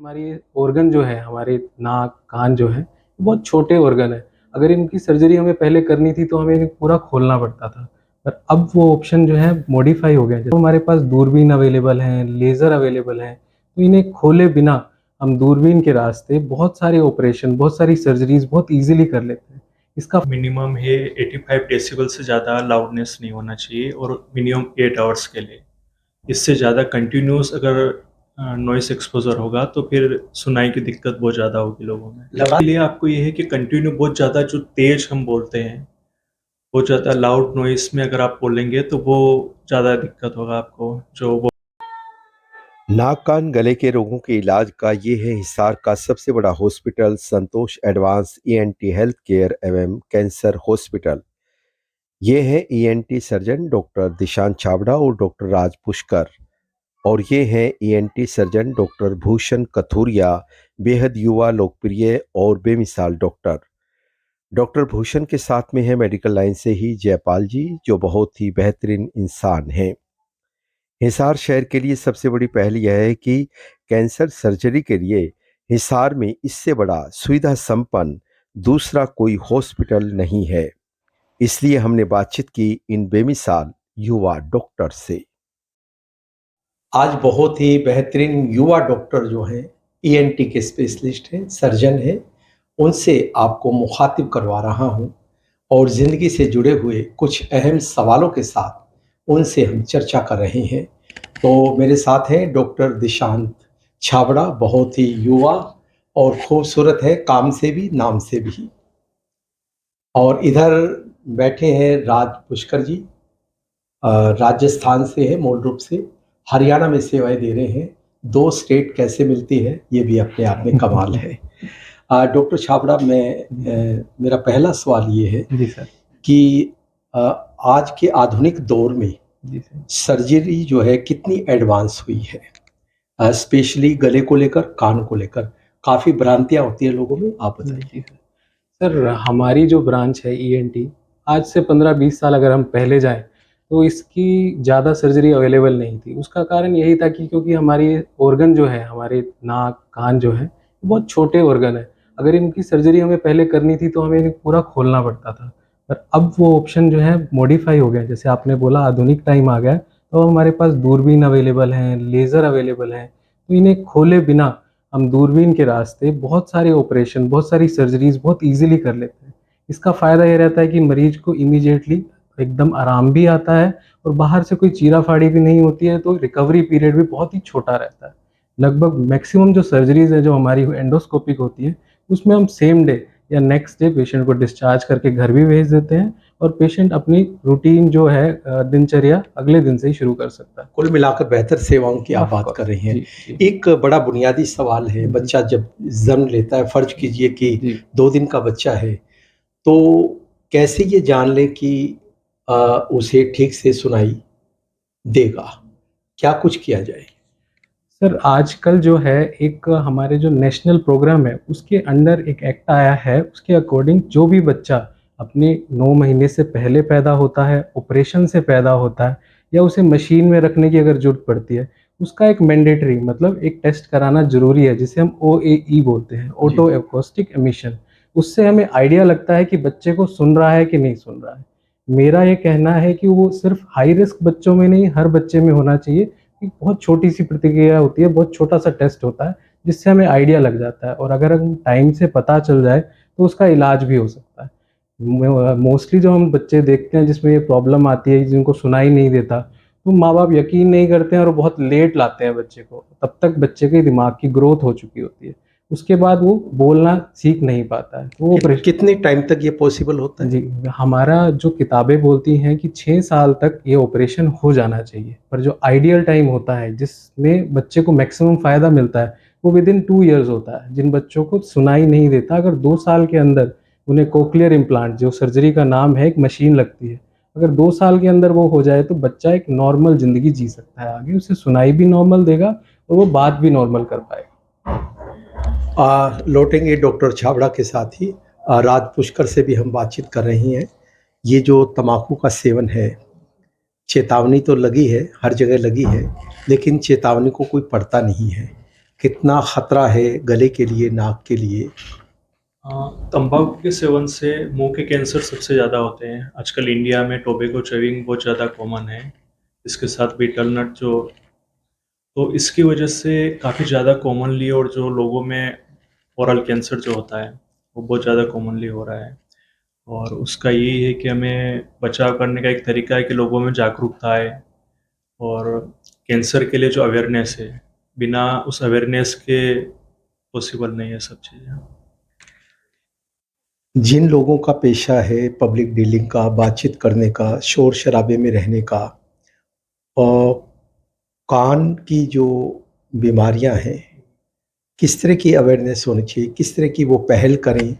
हमारी ऑर्गन जो है, हमारे नाक, कान जो है, बहुत छोटे ऑर्गन है। अगर इनकी सर्जरी हमें पहले करनी थी तो हमें इन्हें पूरा खोलना पड़ता था। पर अब वो ऑप्शन जो है मॉडिफ़ाई हो गया है। जैसे हमारे पास दूरबीन अवेलेबल हैं, लेज़र अवेलेबल हैं, तो इन्हें खोले बिना हम दूरबीन के रास्ते बहुत सारे ऑपरेशन, बहुत सारी सर्जरीज़ बहुत ईज़िली कर लेते हैं। इसका मिनिमम है 85 डेसिबल से ज़्यादा लाउडनेस नहीं होना चाहिए और मिनिमम 8 आवर्स के लिए। इससे ज़्यादा कंटिन्यूअस अगर नॉइस एक्सपोज़र होगा तो फिर सुनाई की दिक्कत बहुत ज़्यादा होगी लोगों में। इसलिए आपको ये है कि कंटिन्यू बहुत ज़्यादा जो तेज़ हम बोलते हैं, बहुत ज़्यादा लाउड नॉइस में अगर आप बोलेंगे तो वो ज़्यादा दिक्कत होगा आपको। जो वो नाक कान गले के रोगों के इलाज का ये है हिसार का सबसे बड़ा हॉस्पिटल संतोष एडवांस ईएनटी हेल्थ केयर एवं कैंसर हॉस्पिटल। ये है ENT surgeon doctor Dishant Chhabra और डॉक्टर राज पुष्कर, और ये हैं ENT surgeon doctor Bhushan Kathuria, बेहद युवा, लोकप्रिय और बेमिसाल डॉक्टर। डॉक्टर भूषण के साथ में है मेडिकल लाइन से ही जयपाल जी, जो बहुत ही बेहतरीन इंसान हैं। हिसार शहर के लिए सबसे बड़ी पहल यह है कि कैंसर सर्जरी के लिए हिसार में इससे बड़ा सुविधा संपन्न दूसरा कोई हॉस्पिटल नहीं है। इसलिए हमने बातचीत की इन बेमिसाल युवा डॉक्टर से। आज बहुत ही बेहतरीन युवा डॉक्टर जो हैं, ईएनटी के स्पेशलिस्ट हैं, सर्जन हैं, उनसे आपको मुखातिब करवा रहा हूं और ज़िंदगी से जुड़े हुए कुछ अहम सवालों के साथ उनसे हम चर्चा कर रहे हैं। तो मेरे साथ हैं डॉक्टर दिशांत छाबड़ा, बहुत ही युवा और खूबसूरत है, काम से भी नाम से भी। और इधर बैठे हैं राज पुष्कर जी, राजस्थान से है मूल रूप से, हरियाणा में सेवाएं दे रहे हैं। दो स्टेट कैसे मिलती है ये भी अपने आप में कमाल है। डॉक्टर छाबड़ा, मेरा पहला सवाल ये है जी सर। कि अ, आज के आधुनिक दौर में जी सर। सर्जरी जो है कितनी एडवांस हुई है, स्पेशली गले को लेकर, कान को लेकर काफ़ी भ्रांतियां होती है लोगों में, आप बताइए। जी सर। सर, हमारी जो ब्रांच है ईएनटी, आज से 15-20 साल अगर हम पहले जाएँ, तो इसकी ज़्यादा सर्जरी अवेलेबल नहीं थी। उसका कारण यही था कि क्योंकि हमारी ऑर्गन जो है, हमारे नाक, कान जो है, बहुत छोटे ऑर्गन हैं। अगर इनकी सर्जरी हमें पहले करनी थी तो हमें इन्हें पूरा खोलना पड़ता था। पर अब वो ऑप्शन जो है मॉडिफ़ाई हो गया है। जैसे आपने बोला आधुनिक टाइम आ गया है, तो अब हमारे पास दूरबीन अवेलेबल हैं, लेज़र अवेलेबल हैं। तो इन्हें खोले बिना हम दूरबीन के रास्ते बहुत सारे ऑपरेशन, बहुत सारी सर्जरीज़ बहुत ईज़िली कर लेते हैं। इसका फ़ायदा ये रहता है कि मरीज़ को इमीडिएटली एकदम आराम भी आता है और बाहर से कोई चीरा-फाड़ी भी नहीं होती है, तो रिकवरी पीरियड भी बहुत ही छोटा रहता है। लगभग मैक्सिमम जो सर्जरीज़ है, जो हमारी एंडोस्कोपिक होती है, उसमें हम सेम डे या नेक्स्ट डे पेशेंट को डिस्चार्ज करके घर भी भेज देते हैं और पेशेंट अपनी रूटीन जो है दिनचर्या अगले दिन से ही शुरू कर सकता है। कुल मिलाकर बेहतर सेवाओं की आप ऑफ़ बात कर कोर्स। रही हैं। जी, जी। एक बड़ा बुनियादी सवाल है, जी, बच्चा जब जन्म लेता है, फर्ज कीजिए कि जी। 2 दिन का बच्चा है, तो कैसे ये जान लें कि अ, उसे ठीक से सुनाई देगा? क्या कुछ किया जाए? सर, आजकल जो है एक हमारे जो नेशनल प्रोग्राम है, उसके अंडर एक एक्ट आया है, उसके अकॉर्डिंग जो भी बच्चा अपने 9 महीने से पहले पैदा होता है, ऑपरेशन से पैदा होता है या उसे मशीन में रखने की अगर ज़रूरत पड़ती है, उसका एक मैंडेटरी मतलब एक टेस्ट कराना ज़रूरी है, जिसे हम ओएई बोलते हैं, जी। Auto acoustic emission. उससे हमें आइडिया लगता है कि बच्चे को सुन रहा है कि नहीं सुन रहा है। मेरा ये कहना है कि वो सिर्फ़ हाई रिस्क बच्चों में नहीं, हर बच्चे में होना चाहिए। एक बहुत छोटी-सी प्रतिक्रिया होती है, बहुत छोटा-सा टेस्ट होता है, जिससे हमें आइडिया लग जाता है और अगर हम टाइम से पता चल जाए, तो उसका इलाज भी हो सकता है। मोस्टली जो हम बच्चे देखते हैं जिसमें ये प्रॉब्लम आती है, जिनको सुनाई नहीं देता, तो माँ-बाप यकीन नहीं करते हैं और बहुत लेट लाते हैं बच्चे को। तब तक बच्चे के दिमाग की ग्रोथ हो चुकी होती है। उसके बाद वो बोलना सीख नहीं पाता है। वो कितने टाइम तक ये पॉसिबल होता है? जी, हमारा जो किताबें बोलती हैं कि 6 साल तक ये ऑपरेशन हो जाना चाहिए, पर जो आइडियल टाइम होता है, जिसमें बच्चे को मैक्सिमम फ़ायदा मिलता है, वो विदिन 2 इयर्स होता है। जिन बच्चों को सुनाई नहीं देता, अगर 2 साल के अंदर उन्हें कोक्लियर इम्प्लांट, जो सर्जरी का नाम है, एक मशीन लगती है। अगर 2 साल के अंदर वो हो जाए, तो बच्चा एक नॉर्मल ज़िंदगी जी सकता है आगे, उसे सुनाई भी नॉर्मल देगा और वो बात भी नॉर्मल कर पाएगा। लौटेंगे डॉक्टर छाबड़ा के साथ ही राज पुष्कर से भी हम बातचीत कर रही हैं। ये जो तम्बाकू का सेवन है, चेतावनी तो लगी है, हर जगह लगी है, लेकिन चेतावनी को कोई पढ़ता नहीं है। कितना खतरा है गले के लिए, नाक के लिए? तंबाकू के सेवन से मुंह के कैंसर सबसे ज़्यादा होते हैं। आजकल इंडिया में टोबैको च्यूइंग बहुत ज़्यादा कॉमन है। इसके साथ बीटल नट जो तो इसकी वजह से काफ़ी ज़्यादा कॉमनली और जो लोगों में ओरल कैंसर जो होता है, वो बहुत ज़्यादा कॉमनली हो रहा है। और उसका यही है कि हमें बचाव करने का एक तरीका है कि लोगों में जागरूकता आए और कैंसर के लिए जो अवेयरनेस है, बिना उस अवेयरनेस के पॉसिबल नहीं है सब चीज़ें। जिन लोगों का पेशा है पब्लिक डीलिंग का, बातचीत करने का, शोर-शराबे में रहने का, और कान की जो बीमारियाँ हैं, किस तरह की अवेयरनेस होनी चाहिए? किस तरह की वो पहल करें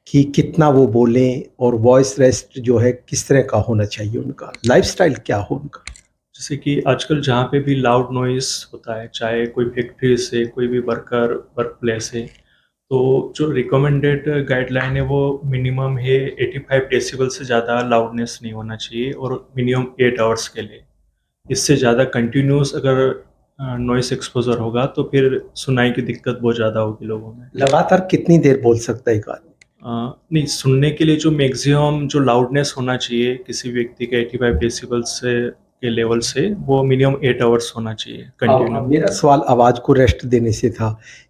कि कितना वो बोलें, और वॉइस रेस्ट जो है किस तरह का होना चाहिए उनका? लाइफ़स्टाइल क्या हो उनका? जैसे कि आजकल जहाँ पे भी लाउड नॉइज़ होता है, चाहे कोई फैक्ट्रीज़ है, कोई भी वर्क प्लेस है, तो जो रिकमेंडेड गाइडलाइन है वो मिनिमम है 85 डेसिबल से ज़्यादा लाउडनेस नहीं होना चाहिए और मिनिमम 8 आवर्स के लिए। इससे ज़्यादा कंटिन्यूअस अगर नॉइज़ एक्सपोज़र होगा तो फिर सुनाई की दिक्कत बहुत ज़्यादा होगी लोगों में। लगातार कितनी देर बोल सकता है एक आदमी? नहीं, सुनने के लिए जो मैक्सिमम जो लाउडनेस होना चाहिए किसी व्यक्ति का 85 डेसिबल से के लेवल से वो मिनिमम 8 आवर्स होना चाहिए कंटिन्यू। मेरा सवाल आवाज़ को रेस्ट देने से था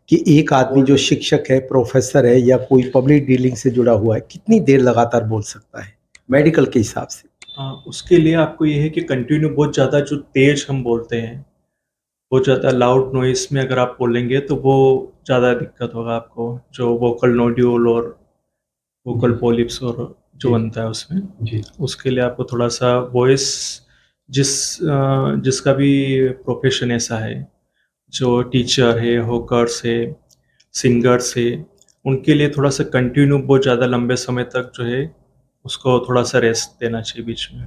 कि एक आदमी जो शिक्षक है, प्रोफ़ेसर है, या कोई पब्लिक डीलिंग से जुड़ा हुआ है, कितनी देर लगातार बोल सकता है, मेडिकल के हिसाब से? उसके लिए आपको ये है कि कंटिन्यू बहुत ज़्यादा जो तेज़ हम बोलते हैं, बहुत ज़्यादा लाउड नॉइज़ में अगर आप बोलेंगे तो वो ज़्यादा दिक्कत होगा आपको, जो वोकल नोड्यूल और वोकल जी, पॉलिप्स और जो जी, बनता है उसमें, जी। उसके लिए आपको थोड़ा-सा वॉइस जिसका भी प्रोफ़ेशन ऐसा है, जो टीचर है, हॉकर्स है, सिंगर्स है, उनके लिए थोड़ा-सा कंटिन्यू बहुत ज़्यादा लंबे समय तक जो है, उसको थोड़ा-सा रेस्ट देना चाहिए बीच में,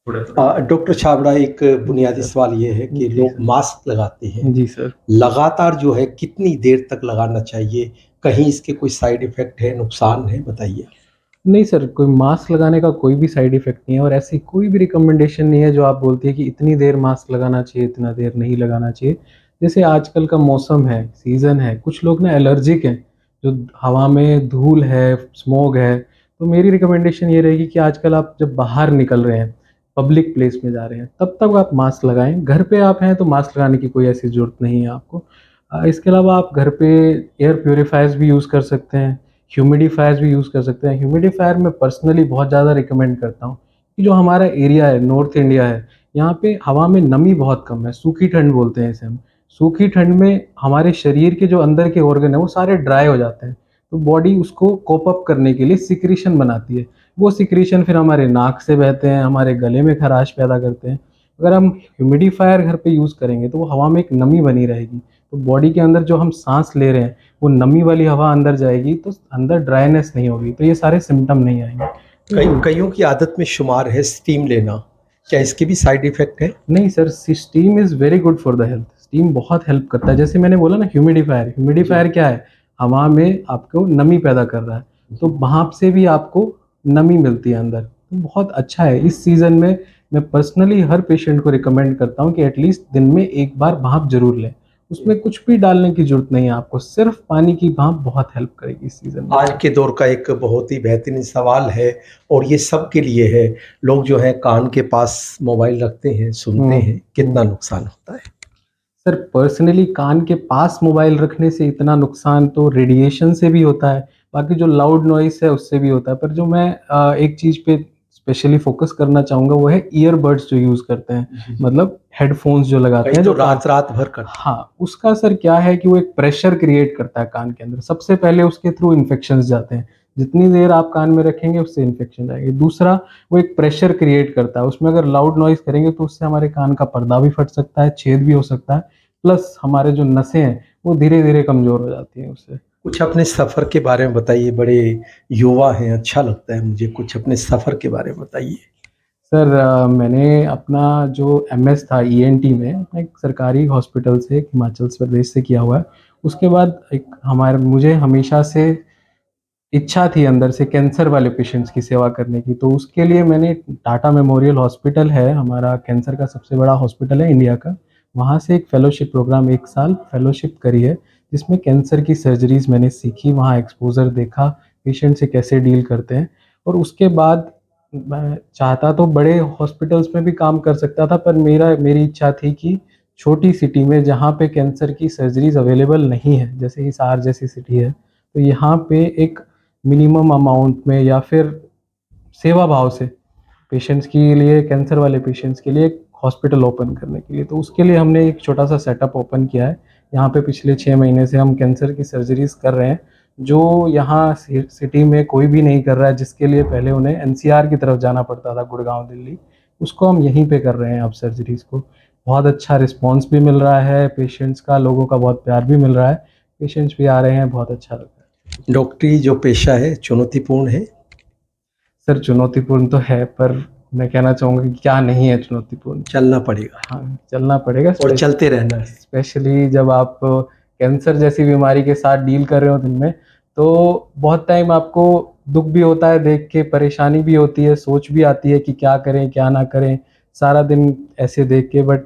थोड़ा-थोड़ा। डॉक्टर छाबड़ा, एक बुनियादी सर। सवाल ये है कि जी लोग सर। मास्क लगाते हैं, जी सर। लगातार जो है कितनी देर तक लगाना चाहिए? कहीं इसके कोई साइड इफ़ेक्ट है, नुकसान है? बताइए। नहीं सर, कोई मास्क लगाने का कोई भी साइड इफ़ेक्ट नहीं है और ऐसी कोई भी रिकमेंडेशन नहीं है जो आप बोलती है कि इतनी देर मास्क लगाना चाहिए, इतना देर नहीं लगाना चाहिए। जैसे आजकल का मौसम है, सीज़न है, कुछ लोग ना एलर्जिक हैं, जो हवा में धूल है, स्मॉग है, तो मेरी रिकमेंडेशन ये रहेगी कि आजकल आप जब बाहर निकल रहे हैं, पब्लिक प्लेस में जा रहे हैं, तब तक आप मास्क लगाएँ। घर पे आप हैं तो मास्क लगाने की कोई ऐसी ज़रूरत नहीं है आपको। इसके अलावा आप घर पे एयर प्यूरीफायर्स भी यूज़ कर सकते हैं। ह्यूमिडिफ़ायर्स भी यूज़ कर सकते हैं। ह्यूमिडिफ़ायर मैं पर्सनली बहुत ज़्यादा रिकमेंड करता हूँ कि जो हमारा एरिया है, नॉर्थ इंडिया है, यहाँ पे हवा में नमी बहुत कम है, सूखी ठंड बोलते हैं इसे हम। सूखी ठंड में हमारे शरीर के जो अंदर के ऑर्गन हैं, वो सारे ड्राई हो जाते हैं, तो बॉडी उसको कोप अप करने के लिए सिक्रीशन बनाती है। वो सिक्रीशन फिर हमारे नाक से बहते हैं, हमारे गले में खराश पैदा करते हैं। अगर हम ह्यूमिडिफ़ायर घर पे यूज़ करेंगे, तो वो हवा में एक नमी बनी रहेगी, तो बॉडी के अंदर जो हम साँस ले रहे हैं, वो नमी वाली हवा अंदर जाएगी तो अंदर ड्राइनेस नहीं होगी, तो ये सारे सिम्पटम नहीं आएँगे। कईयों की आदत में शुमार है स्टीम लेना, क्या इसके भी साइड इफ़ेक्ट है? नहीं sir, steam is very good for the health. Steam बहुत हेल्प करता है। जैसे मैंने बोला ना ह्यूमिडिफ़ायर, ह्यूमिडिफ़ायर क्या है? हवा में आपको नमी पैदा कर रहा है, तो वहाँ से भी आपको नमी मिलती है अंदर, तो बहुत अच्छा है। इस सीज़न में मैं पर्सनली हर पेशेंट को रिकमेंड करता हूँ कि एटलीस्ट दिन में 1 बार भाप ज़रूर लें। उसमें कुछ भी डालने की ज़रूरत नहीं है आपको, सिर्फ़ पानी की भाप बहुत हेल्प करेगी इस सीज़न में। आज के दौर का एक बहुत ही बेहतरीन सवाल है, और ये सबके लिए है। लोग जो है कान के पास मोबाइल रखते हैं, सुनते हुँ, हैं, कितना नुकसान होता है? सर पर्सनली कान के पास मोबाइल रखने से इतना नुकसान तो रेडिएशन से भी होता है, बाकी जो लाउड नॉइज़ है उससे भी होता है। पर जो मैं एक चीज़ पे स्पेशली फ़ोकस करना चाहूँगा वो है ईयरबड्स जो यूज़ करते हैं, जी, जी। मतलब हेडफ़ोन्स जो लगाते कई हैं तो जो कान। रात-रात भर करते हैं। हाँ, उसका सर क्या है कि वो एक प्रेशर क्रिएट करता है कान के अंदर। सबसे पहले उसके थ्रू इन्फेक्शंस जाते हैं। जितनी देर आप कान में रखेंगे उससे इन्फेक्शन जाएगी। दूसरा, वो एक प्रेशर क्रिएट करता है। उसमें अगर लाउड नॉइज़ करेंगे तो उससे हमारे कान का पर्दा भी फट सकता है, छेद भी हो सकता है। प्लस हमारे जो नसें हैं, वो धीरे-धीरे कमज़ोर हो जाती हैं उससे। कुछ अपने सफ़र के बारे में बताइए, बड़े युवा हैं, अच्छा लगता है मुझे, कुछ अपने सफ़र के बारे में बताइए। सर मैंने अपना जो एमएस था ईएनटी में, अपना एक सरकारी हॉस्पिटल से हिमाचल प्रदेश से किया हुआ है। उसके बाद एक हमारे मुझे हमेशा से इच्छा थी अंदर से कैंसर वाले पेशेंट्स की सेवा करने की, तो उसके लिए मैंने टाटा मेमोरियल हॉस्पिटल है, हमारा कैंसर का सबसे बड़ा हॉस्पिटल है इंडिया का। वहाँ से एक फेलोशिप प्रोग्राम 1 साल फेलोशिप करी है, जिसमें कैंसर की सर्जरीज़ मैंने सीखी, वहाँ एक्सपोज़र देखा, पेशेंट से कैसे डील करते हैं और उसके बाद मैं चाहता तो बड़े हॉस्पिटल्स में भी काम कर सकता था, पर मेरी इच्छा थी कि छोटी सिटी में जहाँ पे कैंसर की सर्जरीज़ अवेलेबल नहीं है, जैसे हिसार जैसी सिटी है, तो यहाँ पे एक मिनिमम अमाउंट में या फिर सेवा भाव से पेशेंट्स के लिए, कैंसर वाले पेशेंट्स के लिए एक हॉस्पिटल ओपन करने के लिए। तो उसके लिए हमने एक छोटा-सा सेटअप ओपन किया है। यहाँ पे पिछले 6 महीने से हम कैंसर की सर्जरीज़ कर रहे हैं, जो यहाँ सिटी में कोई भी नहीं कर रहा है, जिसके लिए पहले उन्हें एनसीआर की तरफ जाना पड़ता था, गुड़गाँव, दिल्ली। उसको हम यहीं पे कर रहे हैं अब सर्जरीज़ को। बहुत अच्छा रिस्पॉन्स भी मिल रहा है पेशेंट्स का, लोगों का बहुत प्यार भी मिल रहा है। पेशेंट्स भी आ रहे हैं, बहुत अच्छा लग रहा है। डॉक्टरी जो पेशा है चुनौतीपूर्ण है। सर चुनौतीपूर्ण तो है, पर मैं कहना चाहूँगा कि क्या नहीं है चुनौतीपूर्ण। चलना पड़ेगा हाँ, चलना पड़ेगा और चलते रहना है। स्पेशली जब आप कैंसर जैसी बीमारी के साथ डील कर रहे हो दिन में, तो बहुत टाइम आपको दुःख भी होता है देख के, परेशानी भी होती है, सोच भी आती है कि क्या करें, क्या ना करें, सारा दिन ऐसे देख के। बट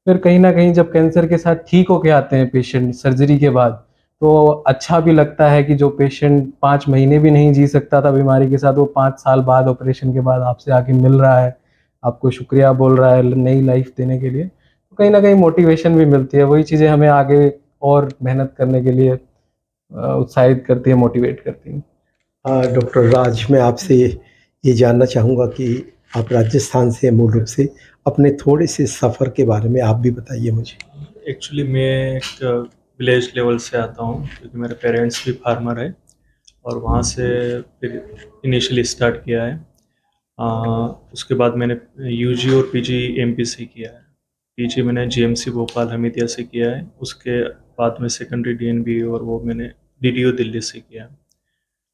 फिर कहीं न कहीं जब कैंसर के साथ ठीक होके आते हैं पेशेंट सर्जरी के बाद, तो अच्छा भी लगता है कि जो पेशेंट 5 महीने भी नहीं जी सकता था बीमारी के साथ, वो 5 साल बाद ऑपरेशन के बाद आपसे आके मिल रहा है, आपको शुक्रिया बोल रहा है नई लाइफ़ देने के लिए। तो कहीं न कहीं मोटिवेशन भी मिलती है, वही चीज़ें हमें आगे और मेहनत करने के लिए उत्साहित करती है, मोटिवेट करती हैं। डॉक्टर राज, मैं आपसे ये जानना चाहूँगा कि आप राजस्थान से हैं मूल रूप से, अपने थोड़े से सफ़र के बारे में आप भी बताइए मुझे। एक्चुअली मैं एक विलेज लेवल से आता हूँ, क्योंकि मेरे पेरेंट्स भी फार्मर है और वहाँ से फिर इनिशियली स्टार्ट किया है। उसके बाद मैंने यूजी और पीजी एमपी से किया है। पीजी मैंने जीएमसी भोपाल हमीदिया से किया है। उसके बाद में सेकेंडरी डीएनबी और वो मैंने डीडीयू दिल्ली से किया है।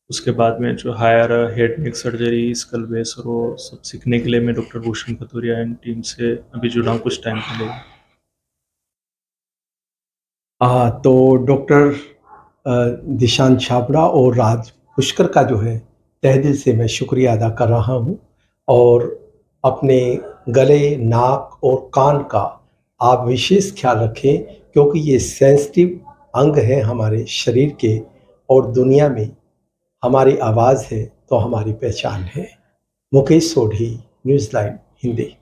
उसके बाद में जो higher head neck surgery, skull base और वो सब सीखने के लिए मैं doctor Bhushan Khaturia and team से अभी जुड़ा हूँ कुछ टाइम पहले। तो डॉक्टर दिशांत छाबड़ा और राज पुष्कर का जो है तहे दिल से मैं शुक्रिया अदा कर रहा हूँ और अपने गले, नाक और कान का आप विशेष ख्याल रखें, क्योंकि ये सेंसिटिव अंग है हमारे शरीर के और दुनिया में हमारी आवाज़ है तो हमारी पहचान है। Mukesh Sodhi, news line Hindi.